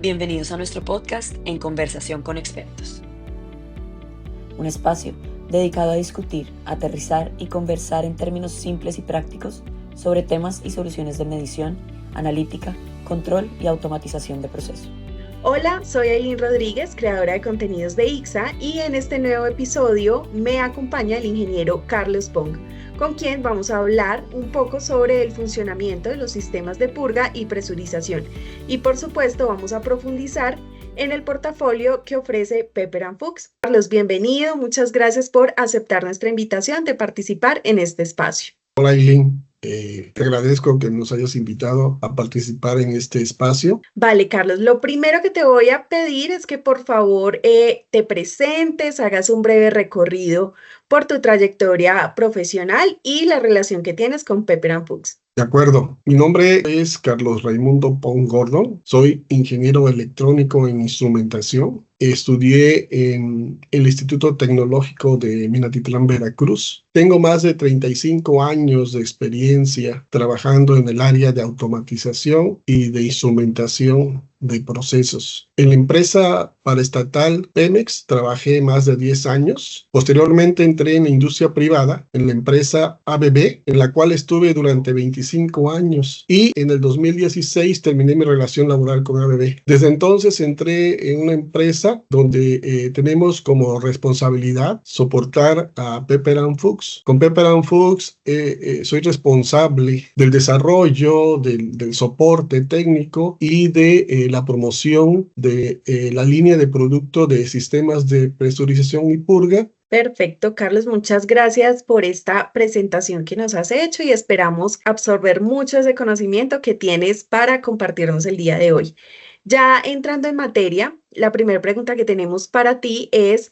Bienvenidos a nuestro podcast En Conversación con Expertos. Un espacio dedicado a discutir, aterrizar y conversar en términos simples y prácticos sobre temas y soluciones de medición, analítica, control y automatización de procesos. Hola, soy Aileen Rodríguez, creadora de contenidos de ICSA, y en este nuevo episodio me acompaña el ingeniero Carlos Pong, con quien vamos a hablar un poco sobre el funcionamiento de los sistemas de purga y presurización. Y por supuesto vamos a profundizar en el portafolio que ofrece Pepper & Fuchs. Carlos, bienvenido, muchas gracias por aceptar nuestra invitación de participar en este espacio. Hola Aileen, te agradezco que nos hayas invitado a participar en este espacio. Vale, Carlos, lo primero que te voy a pedir es que por favor te presentes, hagas un breve recorrido por tu trayectoria profesional y la relación que tienes con Pepper & Fuchs. De acuerdo, mi nombre es Carlos Raimundo Pong Gordon, soy ingeniero electrónico en instrumentación. Estudié en el Instituto Tecnológico de Minatitlán, Veracruz. Tengo más de 35 años de experiencia trabajando en el área de automatización y de instrumentación de procesos. En la empresa paraestatal Pemex trabajé más de 10 años. Posteriormente entré en la industria privada, en la empresa ABB, en la cual estuve durante 25 años. Y en el 2016 terminé mi relación laboral con ABB. Desde entonces entré en una empresa donde tenemos como responsabilidad soportar a Pepper & Fuchs. Con Pepper & Fuchs soy responsable del desarrollo, del soporte técnico y de la promoción de la línea de producto de sistemas de presurización y purga. Perfecto, Carlos, muchas gracias por esta presentación que nos has hecho y esperamos absorber mucho ese conocimiento que tienes para compartirnos el día de hoy. Ya entrando en materia, la primera pregunta que tenemos para ti es: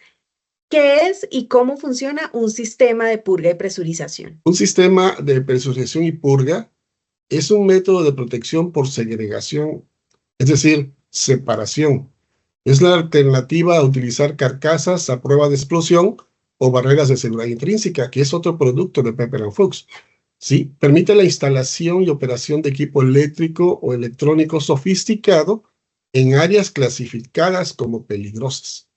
¿qué es y cómo funciona un sistema de purga y presurización? Un sistema de presurización y purga es un método de protección por segregación, es decir, separación. Es la alternativa a utilizar carcasas a prueba de explosión o barreras de seguridad intrínseca, que es otro producto de Pepper & Fuchs. ¿Sí? Permite la instalación y operación de equipo eléctrico o electrónico sofisticado en áreas clasificadas como peligrosas.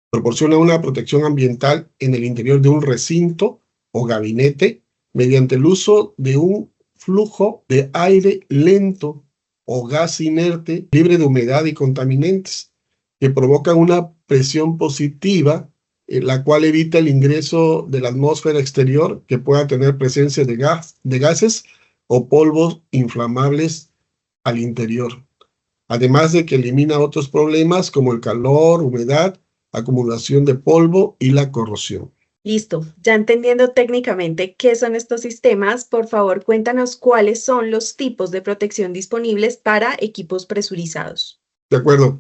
Proporciona una protección ambiental en el interior de un recinto o gabinete mediante el uso de un flujo de aire lento o gas inerte libre de humedad y contaminantes que provoca una presión positiva, la cual evita el ingreso de la atmósfera exterior que pueda tener presencia de gases o polvos inflamables al interior. Además de que elimina otros problemas como el calor, humedad, acumulación de polvo y la corrosión. Listo, ya entendiendo técnicamente qué son estos sistemas, por favor cuéntanos cuáles son los tipos de protección disponibles para equipos presurizados. De acuerdo.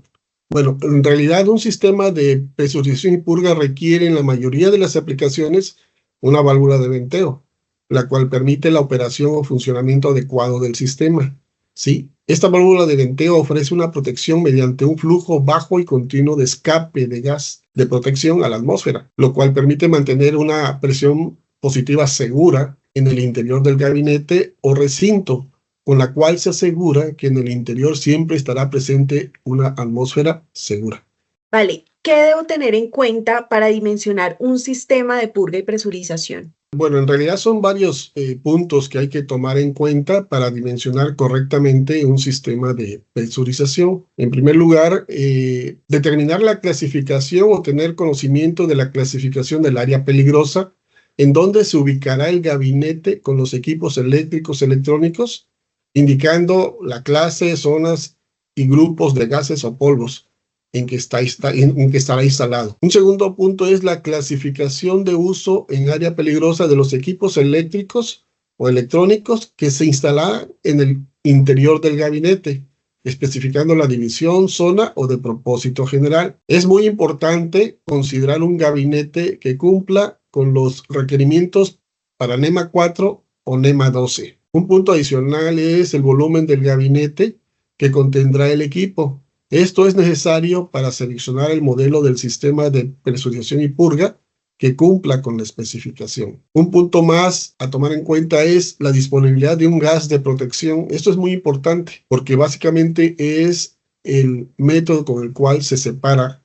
Bueno, en realidad un sistema de presurización y purga requiere en la mayoría de las aplicaciones una válvula de venteo, la cual permite la operación o funcionamiento adecuado del sistema. ¿Sí? Esta válvula de venteo ofrece una protección mediante un flujo bajo y continuo de escape de gas de protección a la atmósfera, lo cual permite mantener una presión positiva segura en el interior del gabinete o recinto, con la cual se asegura que en el interior siempre estará presente una atmósfera segura. Vale, ¿qué debo tener en cuenta para dimensionar un sistema de purga y presurización? Bueno, en realidad son varios puntos que hay que tomar en cuenta para dimensionar correctamente un sistema de presurización. En primer lugar, determinar la clasificación o tener conocimiento de la clasificación del área peligrosa, en donde se ubicará el gabinete con los equipos eléctricos, electrónicos, indicando la clase, zonas y grupos de gases o polvos en que estará instalado. Un segundo punto es la clasificación de uso en área peligrosa de los equipos eléctricos o electrónicos que se instalarán en el interior del gabinete, especificando la división, zona o de propósito general. Es muy importante considerar un gabinete que cumpla con los requerimientos para NEMA 4 o NEMA 12. Un punto adicional es el volumen del gabinete que contendrá el equipo. Esto es necesario para seleccionar el modelo del sistema de presurización y purga que cumpla con la especificación. Un punto más a tomar en cuenta es la disponibilidad de un gas de protección. Esto es muy importante porque básicamente es el método con el cual se separa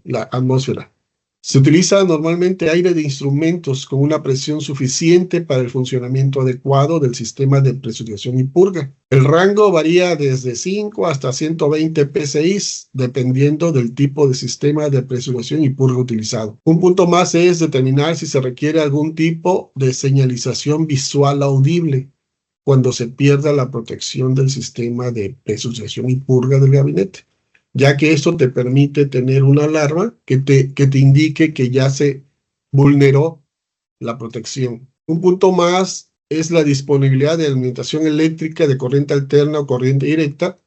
la atmósfera. Se utiliza normalmente aire de instrumentos con una presión suficiente para el funcionamiento adecuado del sistema de presurización y purga. El rango varía desde 5 hasta 120 psi, dependiendo del tipo de sistema de presurización y purga utilizado. Un punto más es determinar si se requiere algún tipo de señalización visual audible cuando se pierda la protección del sistema de presurización y purga del gabinete, ya que esto te permite tener una alarma que te indique que ya se vulneró la protección. Un punto más es la disponibilidad de alimentación eléctrica de corriente alterna o corriente directa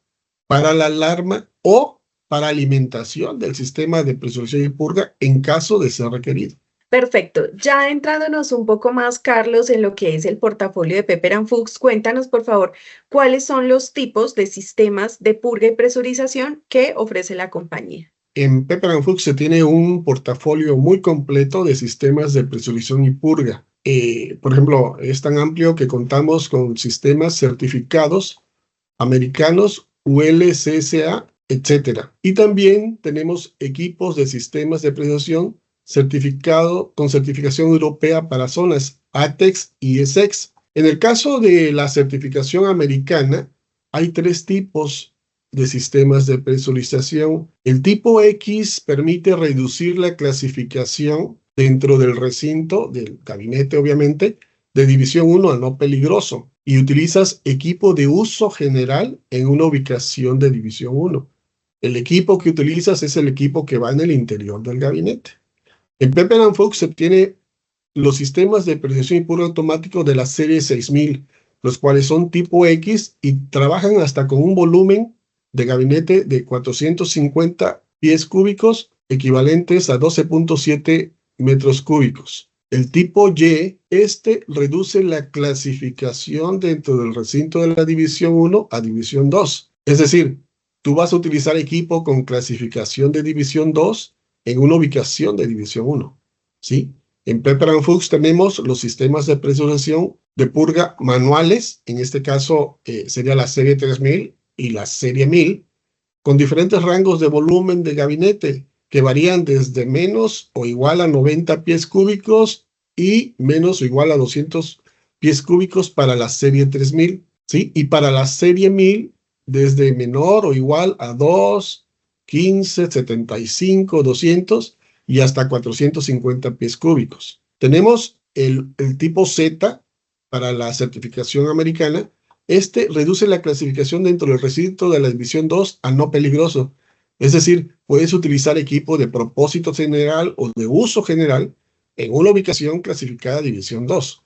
para la alarma o para alimentación del sistema de presurización y purga en caso de ser requerido. Perfecto. Ya adentrándonos un poco más, Carlos, en lo que es el portafolio de Pepper & Fuchs, cuéntanos, por favor, cuáles son los tipos de sistemas de purga y presurización que ofrece la compañía. En Pepper & Fuchs se tiene un portafolio muy completo de sistemas de presurización y purga. Por ejemplo, es tan amplio que contamos con sistemas certificados americanos, UL, CSA, etc. Y también tenemos equipos de sistemas de presurización con certificación europea para zonas ATEX y ESEX. En el caso de la certificación americana, hay 3 tipos de sistemas de presurización. El tipo X permite reducir la clasificación dentro del recinto, del gabinete obviamente, de división 1 a no peligroso, y utilizas equipo de uso general en una ubicación de división 1. El equipo que utilizas es el equipo que va en el interior del gabinete. En Pepper & Fuchs se obtiene los sistemas de presurización y purga automático de la serie 6000, los cuales son tipo X y trabajan hasta con un volumen de gabinete de 450 pies cúbicos, equivalentes a 12.7 metros cúbicos. El tipo Y, reduce la clasificación dentro del recinto de la división 1 a división 2. Es decir, tú vas a utilizar equipo con clasificación de división 2 en una ubicación de división 1, ¿sí? En Pepper & Fuchs tenemos los sistemas de presurización de purga manuales, en este caso sería la serie 3000 y la serie 1000, con diferentes rangos de volumen de gabinete que varían desde menos o igual a 90 pies cúbicos y menos o igual a 200 pies cúbicos para la serie 3000, ¿sí? Y para la serie 1000, desde menor o igual a 2, 15, 75, 200 y hasta 450 pies cúbicos. Tenemos el tipo Z para la certificación americana. Reduce la clasificación dentro del recinto de la división 2 a no peligroso. Es decir, puedes utilizar equipo de propósito general o de uso general en una ubicación clasificada división 2.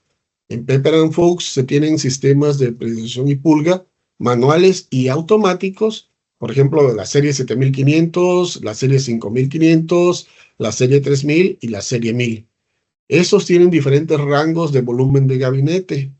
En Pepper & Fuchs se tienen sistemas de presurización y purga manuales y automáticos. Por ejemplo, la serie 7500, la serie 5500, la serie 3000 y la serie 1000. Estos tienen diferentes rangos de volumen de gabinete.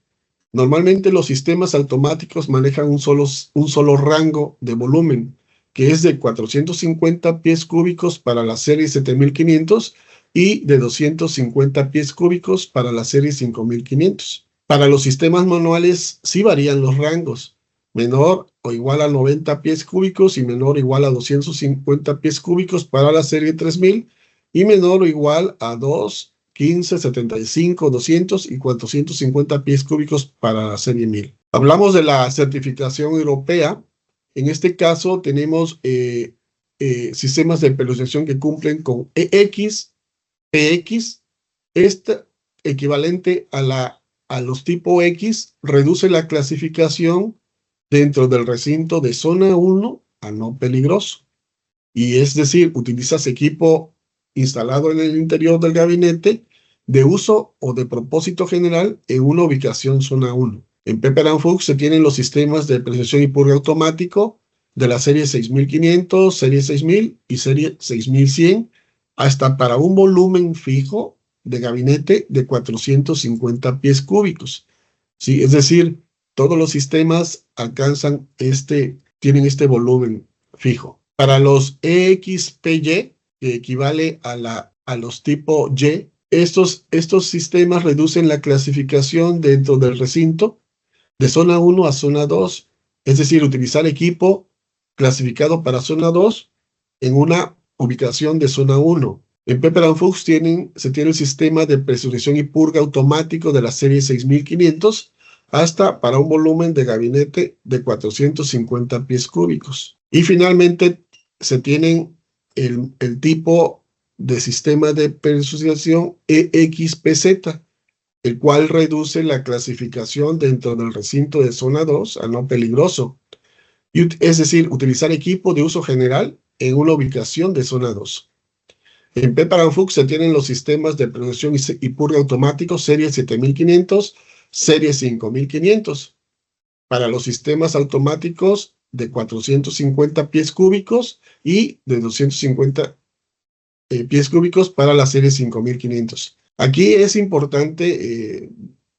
Normalmente los sistemas automáticos manejan un solo rango de volumen, que es de 450 pies cúbicos para la serie 7500 y de 250 pies cúbicos para la serie 5500. Para los sistemas manuales sí varían los rangos. Menor o igual a 90 pies cúbicos y menor o igual a 250 pies cúbicos para la serie 3000 y menor o igual a 2, 15, 75, 200 y 450 pies cúbicos para la serie 1000. Hablamos de la certificación europea. En este caso tenemos sistemas de presurización que cumplen con EX, PX. Equivalente a los tipo X, reduce la clasificación dentro del recinto de zona 1 a no peligroso. Y es decir, utilizas equipo instalado en el interior del gabinete de uso o de propósito general en una ubicación zona 1. En Pepper & Fuchs se tienen los sistemas de presurización y purga automático de la serie 6500, serie 6000 y serie 6100, hasta para un volumen fijo de gabinete de 450 pies cúbicos. ¿Sí? Es decir, todos los sistemas tienen este volumen fijo. Para los EXPY, que equivale a los tipo Y, estos sistemas reducen la clasificación dentro del recinto de zona 1 a zona 2, es decir, utilizar equipo clasificado para zona 2 en una ubicación de zona 1. En Pepper & Fuchs se tiene el sistema de presurización y purga automático de la serie 6500 hasta para un volumen de gabinete de 450 pies cúbicos. Y finalmente se tienen el tipo de sistema de presurización EXPZ, el cual reduce la clasificación dentro del recinto de zona 2 a no peligroso, es decir, utilizar equipo de uso general en una ubicación de zona 2. En Pepper & Fuchs se tienen los sistemas de presurización y purga automáticos serie 7500, serie 5500. Para los sistemas automáticos de 450 pies cúbicos y de 250 pies cúbicos para la serie 5500. Aquí es importante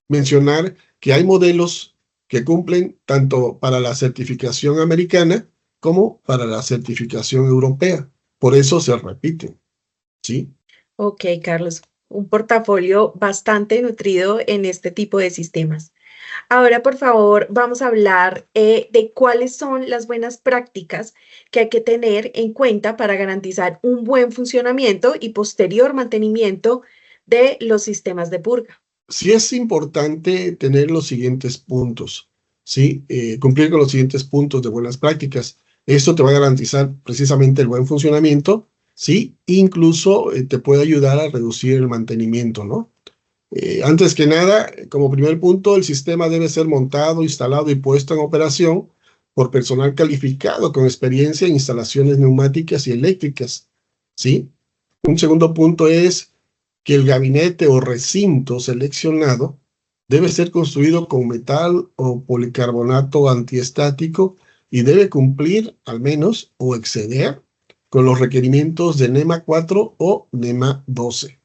mencionar que hay modelos que cumplen tanto para la certificación americana como para la certificación europea. Por eso se repiten, ¿sí? Ok, Carlos, un portafolio bastante nutrido en este tipo de sistemas. Ahora, por favor, vamos a hablar de cuáles son las buenas prácticas que hay que tener en cuenta para garantizar un buen funcionamiento y posterior mantenimiento de los sistemas de purga. Sí es importante tener los siguientes puntos, ¿sí? Cumplir con los siguientes puntos de buenas prácticas. Esto te va a garantizar precisamente el buen funcionamiento, ¿sí? Incluso te puede ayudar a reducir el mantenimiento, ¿no? Antes que nada, como primer punto, el sistema debe ser montado, instalado y puesto en operación por personal calificado con experiencia en instalaciones neumáticas y eléctricas, ¿sí? Un segundo punto es que el gabinete o recinto seleccionado debe ser construido con metal o policarbonato antiestático y debe cumplir al menos o exceder con los requerimientos de NEMA 4 o NEMA 12,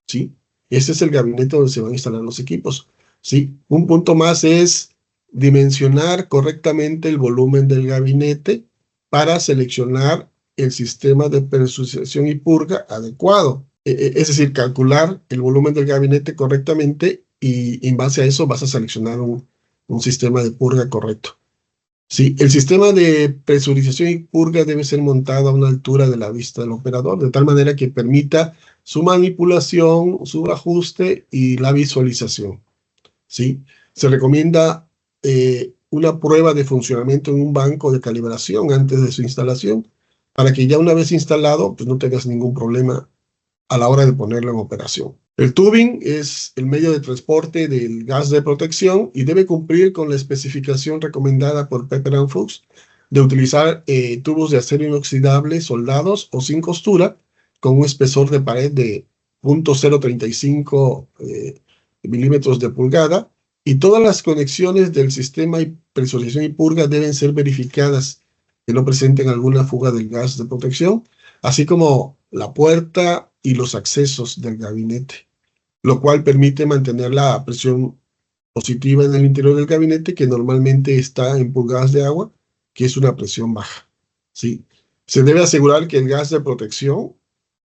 ¿sí? Ese es el gabinete donde se van a instalar los equipos, ¿sí? Un punto más es dimensionar correctamente el volumen del gabinete para seleccionar el sistema de presurización y purga adecuado. Es decir, calcular el volumen del gabinete correctamente y en base a eso vas a seleccionar un sistema de purga correcto. Sí, el sistema de presurización y purga debe ser montado a una altura de la vista del operador, de tal manera que permita su manipulación, su ajuste y la visualización, ¿sí? Se recomienda una prueba de funcionamiento en un banco de calibración antes de su instalación, para que ya una vez instalado, pues no tengas ningún problema a la hora de ponerlo en operación. El tubing es el medio de transporte del gas de protección y debe cumplir con la especificación recomendada por Pepper & Fuchs de utilizar tubos de acero inoxidable soldados o sin costura con un espesor de pared de 0.035 milímetros de pulgada, y todas las conexiones del sistema de presurización y purga deben ser verificadas que no presenten alguna fuga del gas de protección, así como la puerta y los accesos del gabinete, lo cual permite mantener la presión positiva en el interior del gabinete, que normalmente está en pulgadas de agua, que es una presión baja, ¿sí? Se debe asegurar que el gas de protección,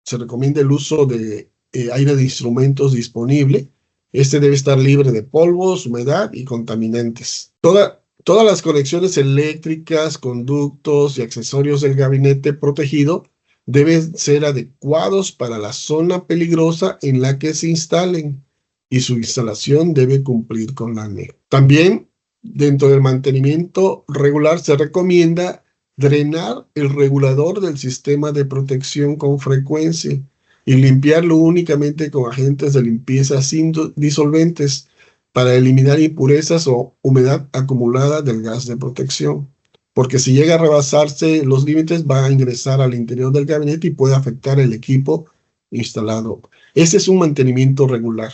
se recomienda el uso de aire de instrumentos disponible. Este debe estar libre de polvos, humedad y contaminantes. Todas las conexiones eléctricas, conductos y accesorios del gabinete protegido deben ser adecuados para la zona peligrosa en la que se instalen, y su instalación debe cumplir con la NEC. También, dentro del mantenimiento regular, se recomienda drenar el regulador del sistema de protección con frecuencia y limpiarlo únicamente con agentes de limpieza sin disolventes para eliminar impurezas o humedad acumulada del gas de protección, porque si llega a rebasarse los límites va a ingresar al interior del gabinete y puede afectar el equipo instalado. Ese es un mantenimiento regular.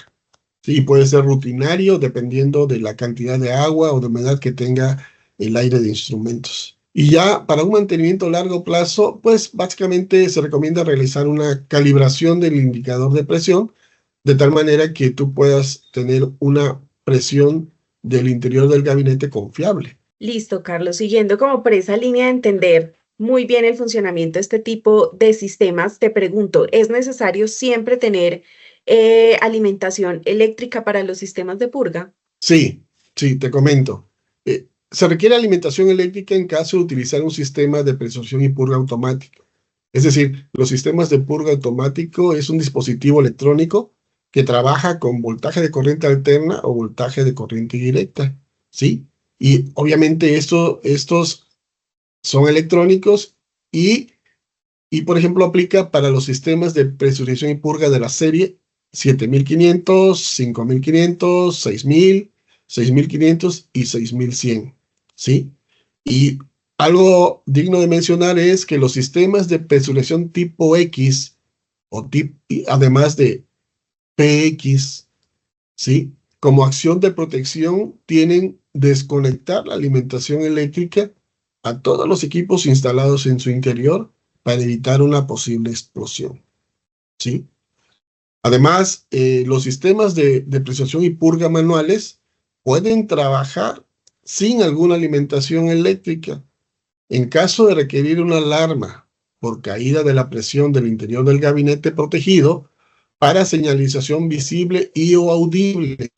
Sí, puede ser rutinario dependiendo de la cantidad de agua o de humedad que tenga el aire de instrumentos. Y ya para un mantenimiento a largo plazo, pues básicamente se recomienda realizar una calibración del indicador de presión, de tal manera que tú puedas tener una presión del interior del gabinete confiable. Listo, Carlos. Siguiendo como por esa línea de entender muy bien el funcionamiento de este tipo de sistemas, te pregunto, ¿es necesario siempre tener alimentación eléctrica para los sistemas de purga? Sí, te comento. Se requiere alimentación eléctrica en caso de utilizar un sistema de presurización y purga automático. Es decir, los sistemas de purga automático es un dispositivo electrónico que trabaja con voltaje de corriente alterna o voltaje de corriente directa, ¿sí? Y obviamente estos son electrónicos y, por ejemplo, aplica para los sistemas de presurización y purga de la serie 7500, 5500, 6000, 6500 y 6100, ¿sí? Y algo digno de mencionar es que los sistemas de presurización tipo X, además de PX, ¿sí? Como acción de protección, tienen desconectar la alimentación eléctrica a todos los equipos instalados en su interior para evitar una posible explosión, ¿sí? Además, los sistemas de presurización y purga manuales pueden trabajar sin alguna alimentación eléctrica. En caso de requerir una alarma por caída de la presión del interior del gabinete protegido para señalización visible y o audible,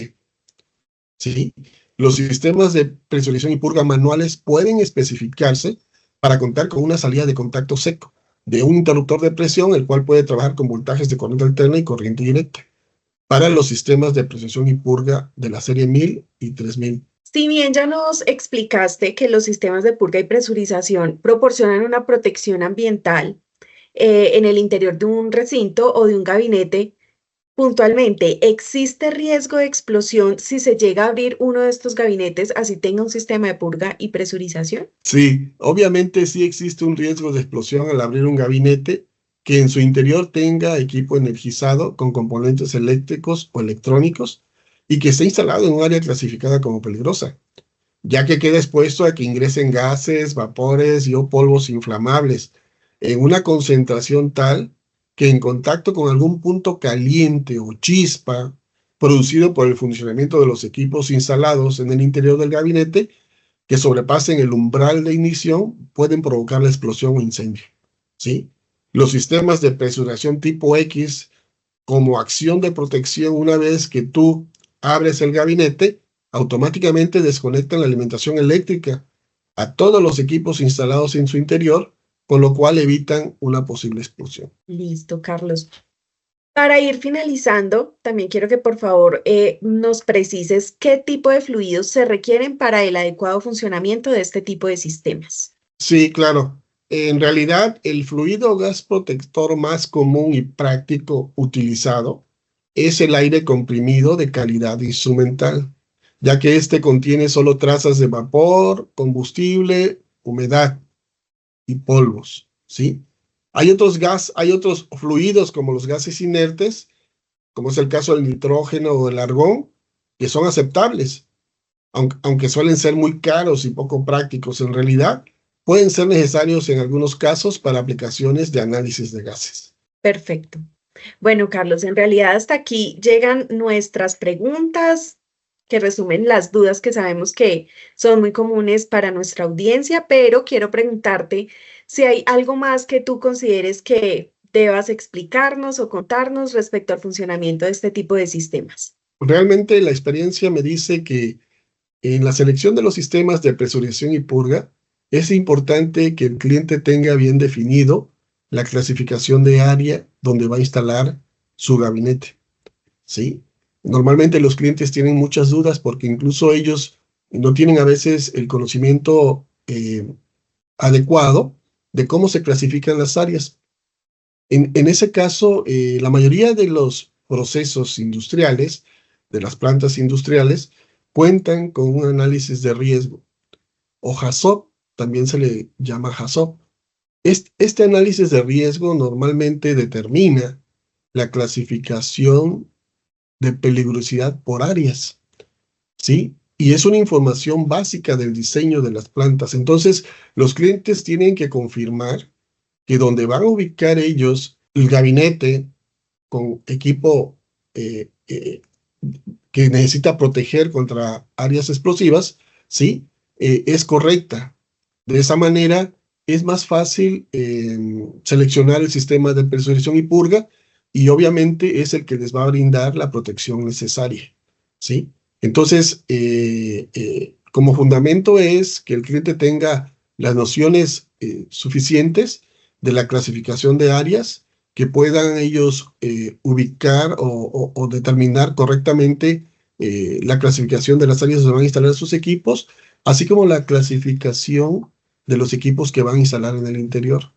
¿sí? Los sistemas de presurización y purga manuales pueden especificarse para contar con una salida de contacto seco de un interruptor de presión, el cual puede trabajar con voltajes de corriente alterna y corriente directa, para los sistemas de presurización y purga de la serie 1000 y 3000. Si bien ya nos explicaste que los sistemas de purga y presurización proporcionan una protección ambiental en el interior de un recinto o de un gabinete, puntualmente, ¿existe riesgo de explosión si se llega a abrir uno de estos gabinetes así tenga un sistema de purga y presurización? Sí, obviamente sí existe un riesgo de explosión al abrir un gabinete que en su interior tenga equipo energizado con componentes eléctricos o electrónicos y que esté instalado en un área clasificada como peligrosa, ya que queda expuesto a que ingresen gases, vapores y o polvos inflamables en una concentración tal que en contacto con algún punto caliente o chispa producido por el funcionamiento de los equipos instalados en el interior del gabinete que sobrepasen el umbral de ignición pueden provocar la explosión o incendio, ¿sí? Los sistemas de presurización tipo X como acción de protección una vez que tú abres el gabinete automáticamente desconectan la alimentación eléctrica a todos los equipos instalados en su interior, con lo cual evitan una posible explosión. Listo, Carlos. Para ir finalizando, también quiero que por favor nos precises qué tipo de fluidos se requieren para el adecuado funcionamiento de este tipo de sistemas. Sí, claro. En realidad, el fluido gas protector más común y práctico utilizado es el aire comprimido de calidad instrumental, ya que este contiene solo trazas de vapor, combustible, humedad y polvos, ¿sí? Hay otros fluidos como los gases inertes, como es el caso del nitrógeno o del argón, que son aceptables, aunque suelen ser muy caros y poco prácticos en realidad, pueden ser necesarios en algunos casos para aplicaciones de análisis de gases. Perfecto. Bueno, Carlos, en realidad hasta aquí llegan nuestras preguntas que resumen las dudas que sabemos que son muy comunes para nuestra audiencia, pero quiero preguntarte si hay algo más que tú consideres que debas explicarnos o contarnos respecto al funcionamiento de este tipo de sistemas. Realmente la experiencia me dice que en la selección de los sistemas de presurización y purga es importante que el cliente tenga bien definido la clasificación de área donde va a instalar su gabinete, ¿sí? Normalmente los clientes tienen muchas dudas porque incluso ellos no tienen a veces el conocimiento adecuado de cómo se clasifican las áreas. En ese caso, la mayoría de los procesos industriales, de las plantas industriales, cuentan con un análisis de riesgo, o HACCP, también se le llama HACCP. Este análisis de riesgo normalmente determina la clasificación de peligrosidad por áreas, ¿sí? Y es una información básica del diseño de las plantas. Entonces, los clientes tienen que confirmar que donde van a ubicar ellos el gabinete con equipo que necesita proteger contra áreas explosivas, ¿sí? Es correcta. De esa manera es más fácil seleccionar el sistema de presurización y purga y obviamente es el que les va a brindar la protección necesaria, ¿sí? Entonces, como fundamento es que el cliente tenga las nociones suficientes de la clasificación de áreas, que puedan ellos ubicar o determinar correctamente la clasificación de las áreas donde van a instalar sus equipos, así como la clasificación de los equipos que van a instalar en el interior.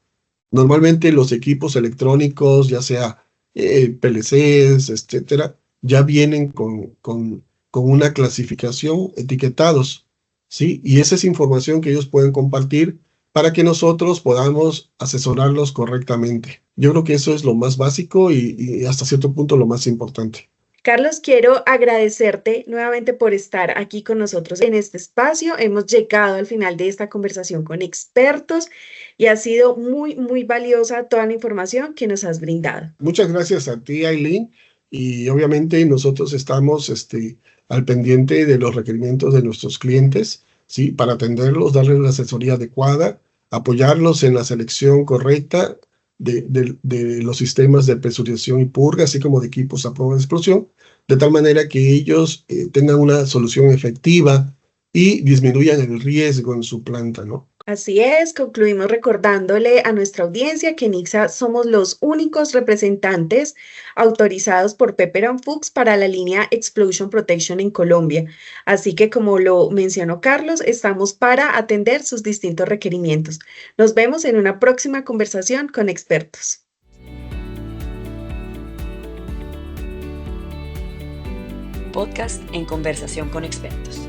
Normalmente los equipos electrónicos, ya sea PLCs, etcétera, ya vienen con una clasificación etiquetados, ¿sí? Y esa es información que ellos pueden compartir para que nosotros podamos asesorarlos correctamente. Yo creo que eso es lo más básico y hasta cierto punto lo más importante. Carlos, quiero agradecerte nuevamente por estar aquí con nosotros en este espacio. Hemos llegado al final de esta conversación con expertos y ha sido muy, muy valiosa toda la información que nos has brindado. Muchas gracias a ti, Aileen, y obviamente nosotros estamos al pendiente de los requerimientos de nuestros clientes, ¿sí? Para atenderlos, darles la asesoría adecuada, apoyarlos en la selección correcta de los sistemas de presurización y purga, así como de equipos a prueba de explosión, de tal manera que ellos tengan una solución efectiva y disminuyan el riesgo en su planta, ¿no? Así es, concluimos recordándole a nuestra audiencia que en ICSA somos los únicos representantes autorizados por Pepper & Fuchs para la línea Explosion Protection en Colombia. Así que, como lo mencionó Carlos, estamos para atender sus distintos requerimientos. Nos vemos en una próxima conversación con expertos. Podcast en conversación con expertos.